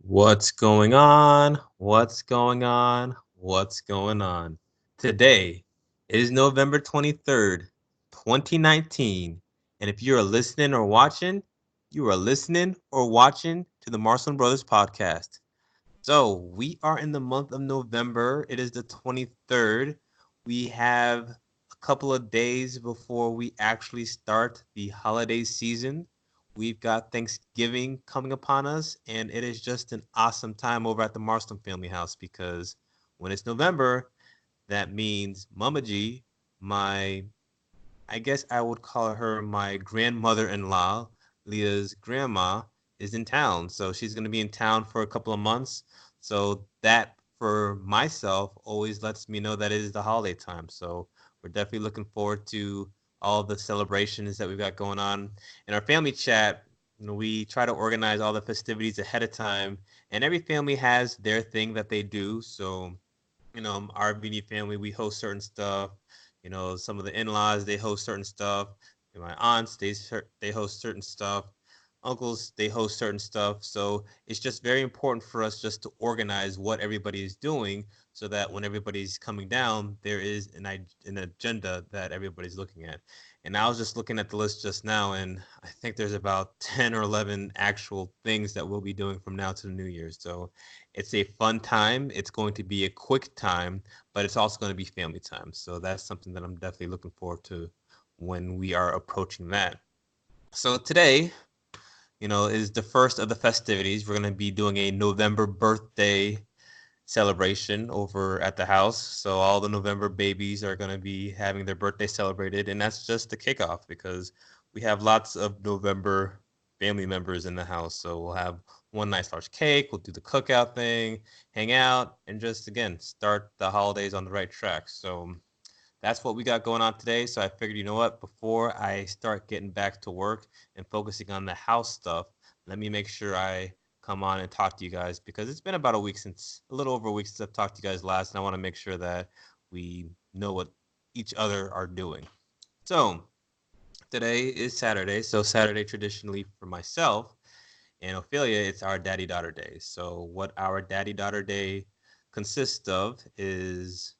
What's going on? What's going on? What's going on? Today is November 23rd, 2019. And if you're listening or watching, you are listening or watching to the Marcelin Brothers podcast. So we are in the month of November. It is the 23rd. We have a couple of days before we actually start the holiday season. We've got Thanksgiving coming upon us, and it is just an awesome time over at the Marston family house because when it's November, that means Mama G, my I guess I would call her my grandmother-in-law, Leah's grandma, is in town. So she's going to be in town for a couple of months. So that for myself always lets me know that it is the holiday time. So we're definitely looking forward to all the celebrations that we've got going on. In our family chat, we try to organize all the festivities ahead of time, and every family has their thing that they do. So our immediate family, we host certain stuff. Some of the in-laws, they host certain stuff. And my aunts, they host certain stuff. Uncles, they host certain stuff. So it's just very important for us just to organize what everybody is doing so that when everybody's coming down, there is an agenda that everybody's looking at. And I was just looking at the list just now, and I think there's about 10 or 11 actual things that we'll be doing from now to the New Year's. So it's a fun time. It's going to be a quick time, but it's also going to be family time. So that's something that I'm definitely looking forward to when we are approaching that. So today, is the first of the festivities. We're going to be doing a November birthday celebration over at the house. So all the November babies are going to be having their birthday celebrated, and that's just the kickoff because we have lots of November family members in the house. So we'll have one nice large cake, we'll do the cookout thing, hang out, and just again start the holidays on the right track. So that's what we got going on today. So I figured, you know what, before I start getting back to work and focusing on the house stuff, let me make sure I come on and talk to you guys because it's been about a little over a week since I've talked to you guys last, and I want to make sure that we know what each other are doing. So today is Saturday. So Saturday traditionally for myself and Ophelia, it's our daddy daughter day. So what our daddy daughter day consists of is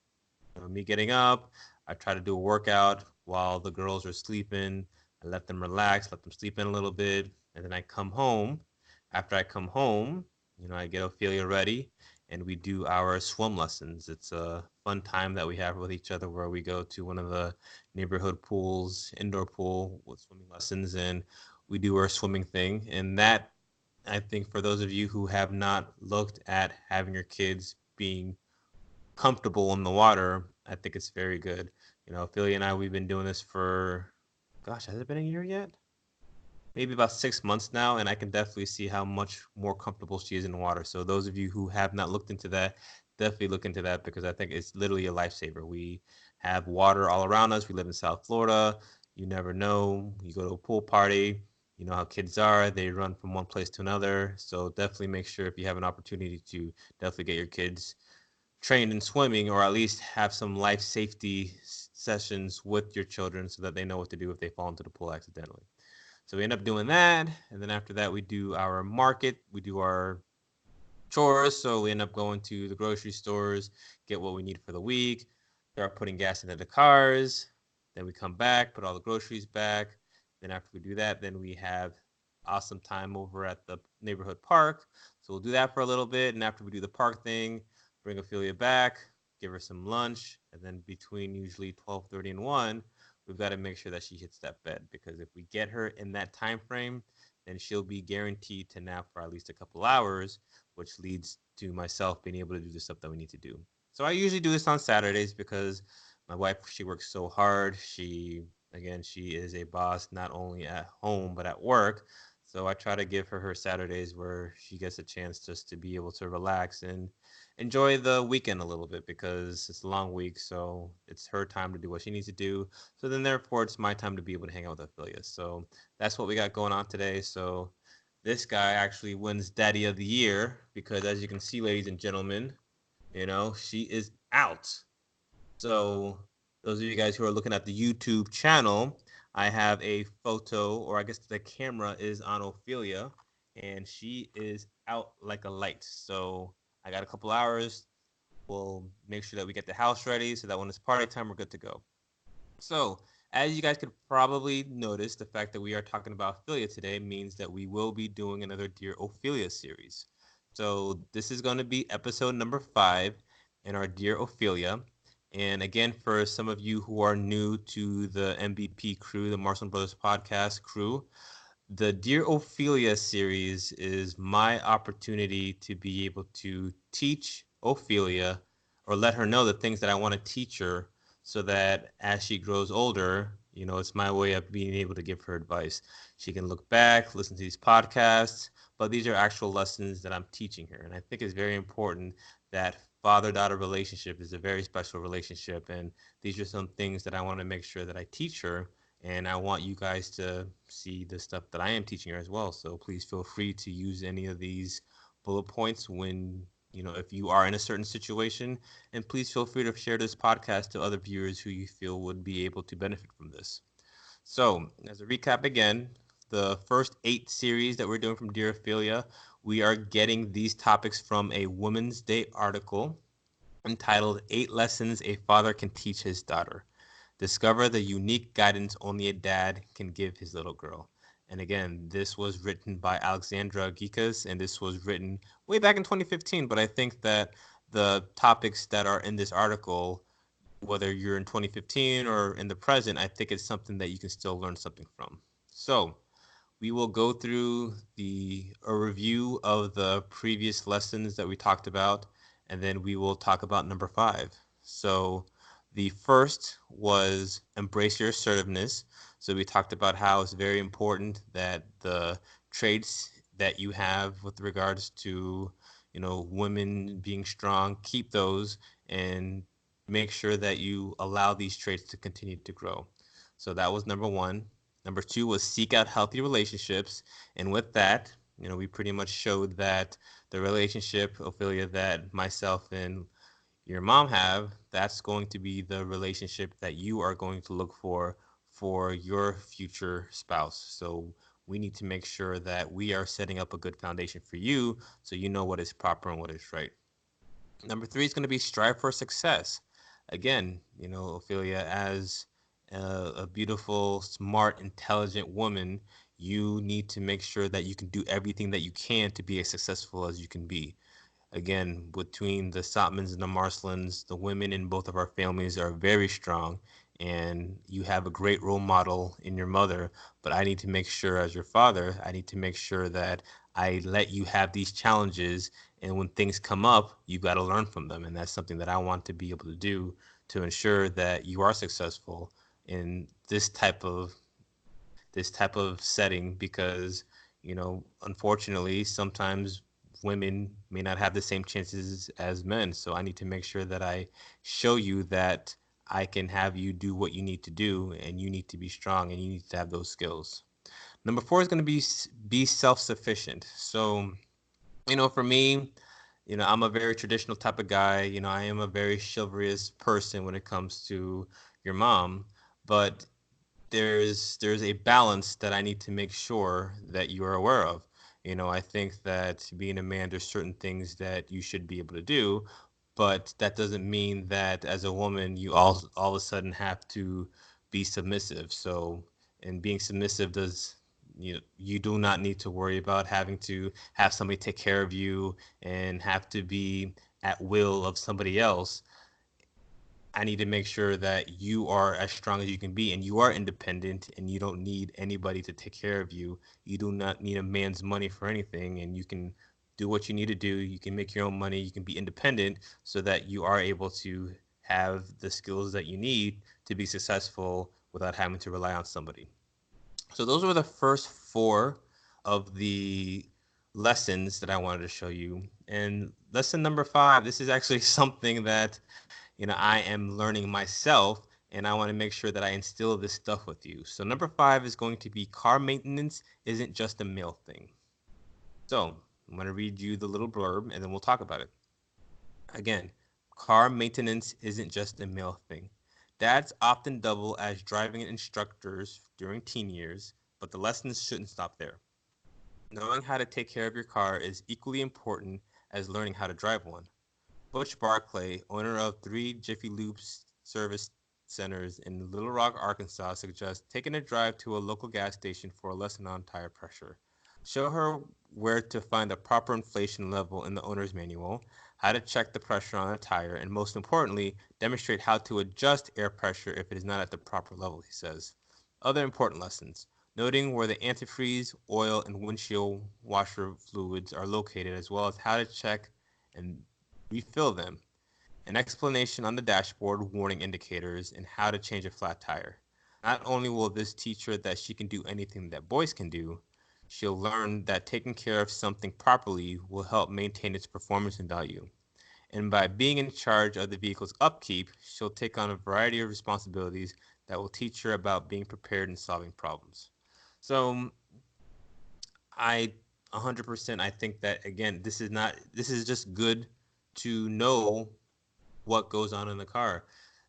me getting up. I try to do a workout while the girls are sleeping. I let them relax, let them sleep in a little bit, and then I come home. After I come home, I get Ophelia ready, and we do our swim lessons. It's a fun time that we have with each other where we go to one of the neighborhood pools, indoor pool with swimming lessons, and we do our swimming thing. And that, I think, for those of you who have not looked at having your kids being comfortable in the water, I think it's very good. Philly and I, we've been doing this for, gosh, has it been a year yet? Maybe about 6 months now, and I can definitely see how much more comfortable she is in the water. So those of you who have not looked into that, definitely look into that because I think it's literally a lifesaver. We have water all around us. We live in South Florida. You never know. You go to a pool party. You know how kids are. They run from one place to another. So definitely make sure if you have an opportunity to definitely get your kids trained in swimming or at least have some life safety sessions with your children so that they know what to do if they fall into the pool accidentally. So we end up doing that. And then after that, we do our market, we do our chores. So we end up going to the grocery stores, get what we need for the week, start putting gas into the cars. Then we come back, put all the groceries back. Then after we do that, then we have awesome time over at the neighborhood park. So we'll do that for a little bit. And after we do the park thing, bring Ophelia back, give her some lunch. And then between usually 12:30 and 1, we've got to make sure that she hits that bed because if we get her in that time frame, then she'll be guaranteed to nap for at least a couple hours, which leads to myself being able to do the stuff that we need to do. So I usually do this on Saturdays because my wife, she works so hard. She is a boss not only at home but at work. So I try to give her Saturdays where she gets a chance just to be able to relax and enjoy the weekend a little bit because it's a long week. So it's her time to do what she needs to do. So then therefore it's my time to be able to hang out with Ophelia. So that's what we got going on today. So this guy actually wins Daddy of the Year because, as you can see, ladies and gentlemen, she is out. So, those of you guys who are looking at the YouTube channel, I have a photo, or I guess the camera is on Ophelia, and she is out like a light. So I got a couple hours. We'll make sure that we get the house ready so that when it's party time, we're good to go. So, as you guys could probably notice, the fact that we are talking about Ophelia today means that we will be doing another Dear Ophelia series. So, this is going to be episode number 5 in our Dear Ophelia. And again, for some of you who are new to the MBP crew, the Marshall Brothers podcast crew, the Dear Ophelia series is my opportunity to be able to teach Ophelia or let her know the things that I want to teach her so that as she grows older, it's my way of being able to give her advice. She can look back, listen to these podcasts, but these are actual lessons that I'm teaching her. And I think it's very important that father-daughter relationship is a very special relationship. And these are some things that I want to make sure that I teach her, and I want you guys to see the stuff that I am teaching her as well. So please feel free to use any of these bullet points when, if you are in a certain situation. And please feel free to share this podcast to other viewers who you feel would be able to benefit from this. So, as a recap again, the first 8 series that we're doing from Dear Ophelia, we are getting these topics from a Women's Day article entitled 8 Lessons a Father Can Teach His Daughter. Discover the unique guidance only a dad can give his little girl. And again, this was written by Alexandra Gikas, and this was written way back in 2015. But I think that the topics that are in this article, whether you're in 2015 or in the present, I think it's something that you can still learn something from. So, we will go through a review of the previous lessons that we talked about, and then we will talk about number 5. So the first was embrace your assertiveness. So we talked about how it's very important that the traits that you have with regards to, women being strong, keep those and make sure that you allow these traits to continue to grow. So that was number 1. Number 2 was seek out healthy relationships. And with that, we pretty much showed that the relationship, Ophelia, that myself and your mom have, that's going to be the relationship that you are going to look for your future spouse. So we need to make sure that we are setting up a good foundation for you so you know what is proper and what is right. Number 3 is going to be strive for success. Again, Ophelia, as a beautiful, smart, intelligent woman, you need to make sure that you can do everything that you can to be as successful as you can be. Again, between the Sotmans and the Marslins, the women in both of our families are very strong, and you have a great role model in your mother. But I need to make sure, as your father, I need to make sure that I let you have these challenges, and when things come up, you've got to learn from them. And that's something that I want to be able to do to ensure that you are successful in this type of setting, because unfortunately sometimes women may not have the same chances as men. So I need to make sure that I show you that I can have you do what you need to do, and you need to be strong, and you need to have those skills. Number 4 is going to be self-sufficient. So for me, I'm a very traditional type of guy. I am a very chivalrous person when it comes to your mom, but there's a balance that I need to make sure that you are aware of. I think that being a man, there's certain things that you should be able to do, but that doesn't mean that as a woman you all of a sudden have to be submissive. So, and being submissive does you do not need to worry about having to have somebody take care of you and have to be at will of somebody else. I need to make sure that you are as strong as you can be, and you are independent, and you don't need anybody to take care of you. You do not need a man's money for anything, and you can do what you need to do. You can make your own money. You can be independent so that you are able to have the skills that you need to be successful without having to rely on somebody. So those were the first 4 of the lessons that I wanted to show you. And lesson number 5, this is actually something that I am learning myself, and I want to make sure that I instill this stuff with you. So number 5 is going to be car maintenance isn't just a male thing. So I'm going to read you the little blurb, and then we'll talk about it. Again, car maintenance isn't just a male thing. Dads often double as driving instructors during teen years, but the lessons shouldn't stop there. Knowing how to take care of your car is equally important as learning how to drive one. Butch Barclay, owner of 3 Jiffy Lube service centers in Little Rock, Arkansas, suggests taking a drive to a local gas station for a lesson on tire pressure. Show her where to find the proper inflation level in the owner's manual, how to check the pressure on a tire, and most importantly, demonstrate how to adjust air pressure if it is not at the proper level, he says. Other important lessons: noting where the antifreeze, oil, and windshield washer fluids are located, as well as how to check and refill them. An explanation on the dashboard, warning indicators, and how to change a flat tire. Not only will this teach her that she can do anything that boys can do, she'll learn that taking care of something properly will help maintain its performance and value. And by being in charge of the vehicle's upkeep, she'll take on a variety of responsibilities that will teach her about being prepared and solving problems. So I 100% I think that again, this is just good to know what goes on in the car.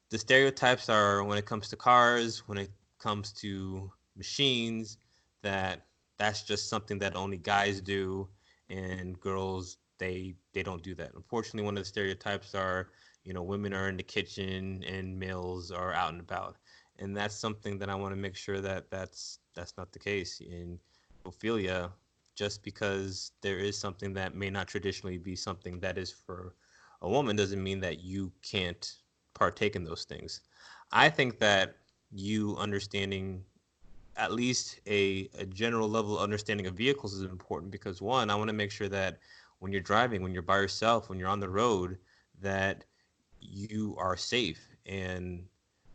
The stereotypes are when it comes to cars, when it comes to machines, that that's just something that only guys do, and girls they don't do that. Unfortunately, one of the stereotypes are, women are in the kitchen and males are out and about, and that's something that I want to make sure that that's not the case in Ophelia. Just because there is something that may not traditionally be something that is for a woman doesn't mean that you can't partake in those things. I think that you understanding at least a general level of understanding of vehicles is important because one, I want to make sure that when you're driving, when you're by yourself, when you're on the road, that you are safe. And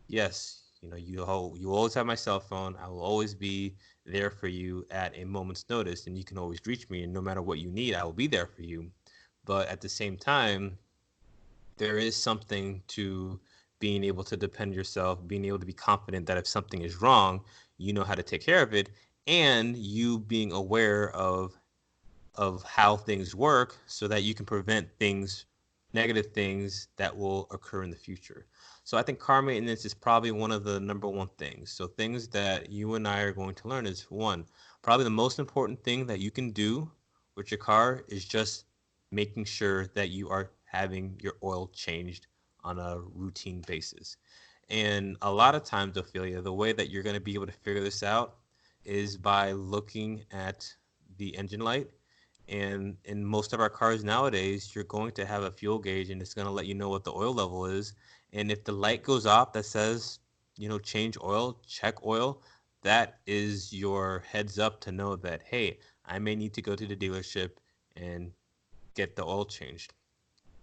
yes, you always have my cell phone. I will always be there for you at a moment's notice, and you can always reach me. And no matter what you need, I will be there for you. But at the same time, there is something to being able to depend yourself, being able to be confident that if something is wrong, you know how to take care of it, and you being aware of how things work so that you can prevent things, negative things that will occur in the future. So I think car maintenance is probably one of the number one things. So things that you and I are going to learn is one, probably the most important thing that you can do with your car is just making sure that you are having your oil changed on a routine basis. And a lot of times, Ophelia, the way that you're going to be able to figure this out is by looking at the engine light. And in most of our cars nowadays, you're going to have a fuel gauge and it's going to let you know what the oil level is. And if the light goes off that says, change oil, check oil, that is your heads up to know that, hey, I may need to go to the dealership and get the oil changed.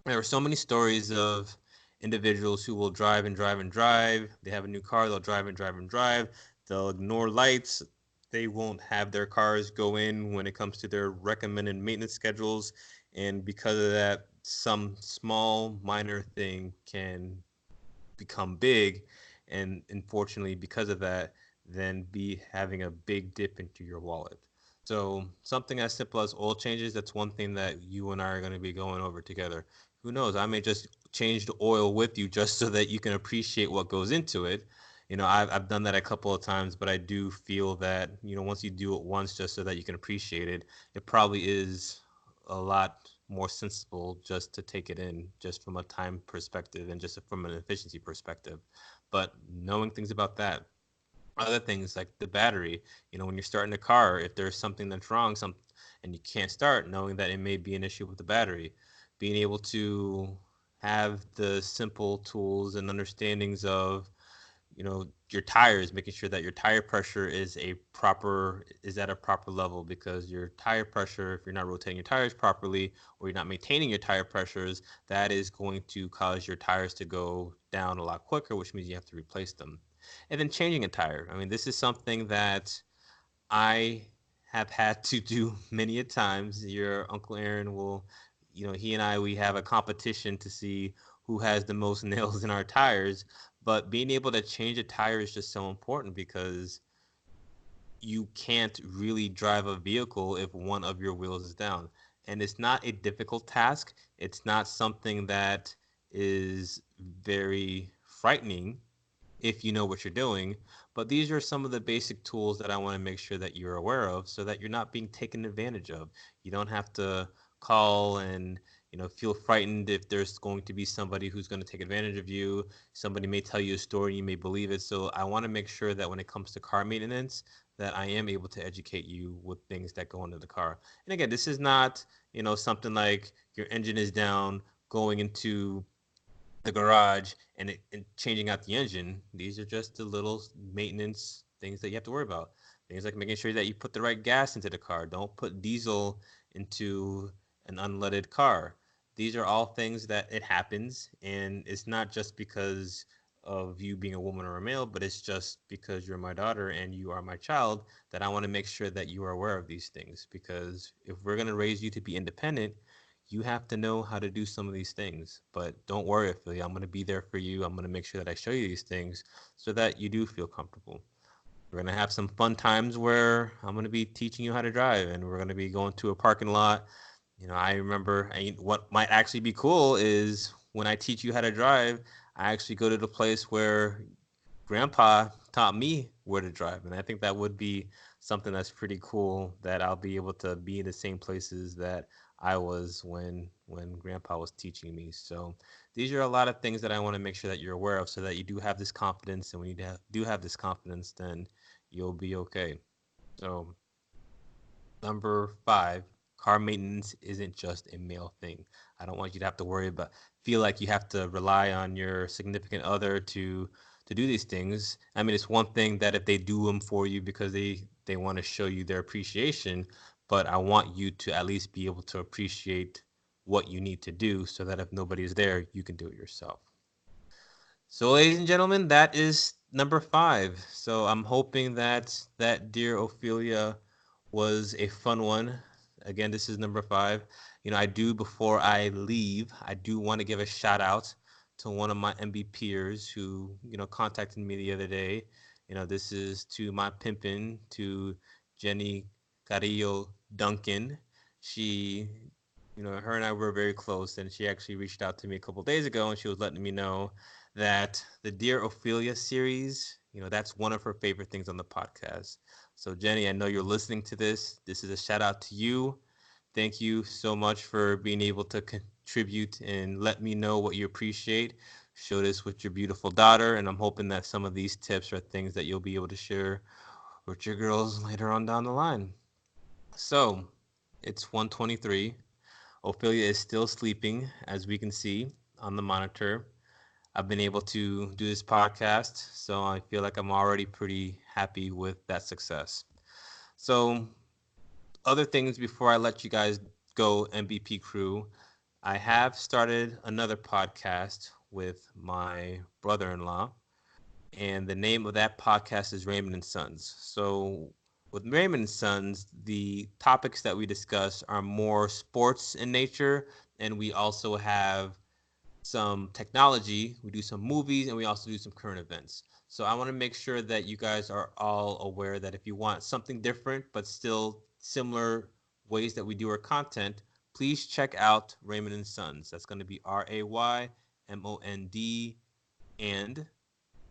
There are so many stories of individuals who will drive and drive and drive. They have a new car, they'll drive and drive and drive. They'll ignore lights. They won't have their cars go in when it comes to their recommended maintenance schedules. And because of that, some small minor thing can become big. And unfortunately, because of that, then be having a big dip into your wallet. So something as simple as oil changes, that's one thing that you and I are going to be going over together. Who knows? I may just change the oil with you just so that you can appreciate what goes into it. I've done that a couple of times, but I do feel that, once you do it once just so that you can appreciate it, it probably is a lot more sensible just to take it in just from a time perspective and just from an efficiency perspective. But knowing things about that, other things like the battery, when you're starting a car, if there's something that's wrong, and you can't start, knowing that it may be an issue with the battery, being able to have the simple tools and understandings of your tires, making sure that your tire pressure is at a proper level, because your tire pressure, if you're not rotating your tires properly or you're not maintaining your tire pressures, that is going to cause your tires to go down a lot quicker, which means you have to replace them. And then changing a tire, I mean, this is something that I have had to do many a times. Your Uncle Aaron will, he and I, we have a competition to see who has the most nails in our tires. But being able to change a tire is just so important because you can't really drive a vehicle if one of your wheels is down. And it's not a difficult task. It's not something that is very frightening. if you know what you're doing. But these are some of the basic tools that I want to make sure that you're aware of so that you're not being taken advantage of. You don't have to call and feel frightened if there's going to be somebody who's going to take advantage of you. Somebody may tell you a story, you may believe it. So I want to make sure that when it comes to car maintenance, that I am able to educate you with things that go into the car. And again, this is not, something like your engine is down, going into the garage and changing out the engine. These are just the little maintenance things that you have to worry about. Things like making sure that you put the right gas into the car. Don't put diesel into an unleaded car. These are all things that it happens, and it's not just because of you being a woman or a male, but it's just because you're my daughter and you are my child that I want to make sure that you are aware of these things. Because if we're going to raise you to be independent, you have to know how to do some of these things. But don't worry, Ophelia, I'm going to be there for you. I'm going to make sure that I show you these things so that you do feel comfortable. We're going to have some fun times where I'm going to be teaching you how to drive, and we're going to be going to a parking lot. I remember what might actually be cool is when I teach you how to drive, I actually go to the place where grandpa taught me where to drive. And I think that would be something that's pretty cool, that I'll be able to be in the same places that I was when grandpa was teaching me. So these are a lot of things that I want to make sure that you're aware of so that you do have this confidence. And when you do have this confidence, then you'll be okay. So number 5, car maintenance isn't just a male thing. I don't want you to have to worry about, feel like you have to rely on your significant other to do these things. I mean, it's one thing that if they do them for you because they want to show you their appreciation, but I want you to at least be able to appreciate what you need to do so that if nobody is there, you can do it yourself. So, ladies and gentlemen, that is number 5. So, I'm hoping that dear Ophelia was a fun one. Again, this is number 5. I do, before I leave, I do want to give a shout out to one of my MBPers who, contacted me the other day. This is to my pimpin', to Jenny Carillo Duncan. She, her and I were very close, and she actually reached out to me a couple days ago, and she was letting me know that the Dear Ophelia series, that's one of her favorite things on the podcast. So, Jenny, I know you're listening to this. This is a shout out to you. Thank you so much for being able to contribute and let me know what you appreciate. Show this with your beautiful daughter, and I'm hoping that some of these tips are things that you'll be able to share with your girls later on down the line. So, it's 1:23. Ophelia is still sleeping, as we can see on the monitor. I've been able to do this podcast, so I feel like I'm already pretty happy with that success. So, other things before I let you guys go, MBP crew, I have started another podcast with my brother in law, and the name of that podcast is Raymond and Sons. So, with Raymond and Sons, the topics that we discuss are more sports in nature, and we also have some technology, we do some movies, and we also do some current events. So I want to make sure that you guys are all aware that if you want something different but still similar ways that we do our content, please check out Raymond and Sons. That's going to be RAYMOND and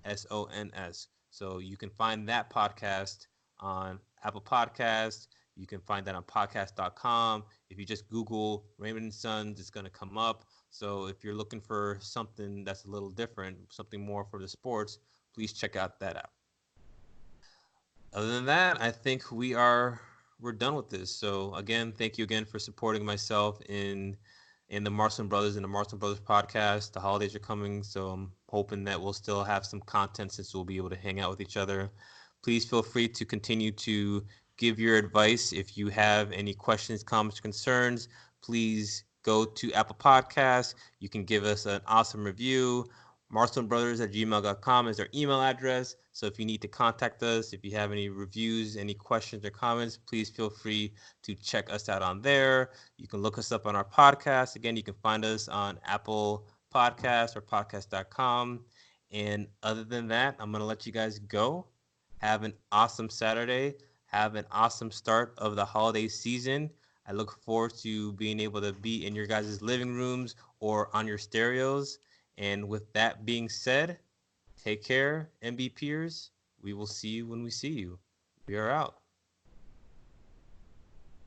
SONS. So you can find that podcast on Apple Podcasts. You can find that on podcast.com. If you just Google Raymond and Sons, it's going to come up. So if you're looking for something that's a little different, something more for the sports, please check out that out. Other than that, I think we're done with this. So again, thank you again for supporting myself in the Marston Brothers and the Marston Brothers podcast. The holidays are coming, so I'm hoping that we'll still have some content since we'll be able to hang out with each other. Please feel free to continue to give your advice. If you have any questions, comments, concerns, please go to Apple Podcasts. You can give us an awesome review. MarstonBrothers@gmail.com is our email address. So if you need to contact us, if you have any reviews, any questions or comments, please feel free to check us out on there. You can look us up on our podcast. Again, you can find us on Apple Podcasts or podcast.com. And other than that, I'm going to let you guys go. Have an awesome Saturday. Have an awesome start of the holiday season. I look forward to being able to be in your guys' living rooms or on your stereos. And with that being said, Take care, MBPers. We will see you when we see you. We are out.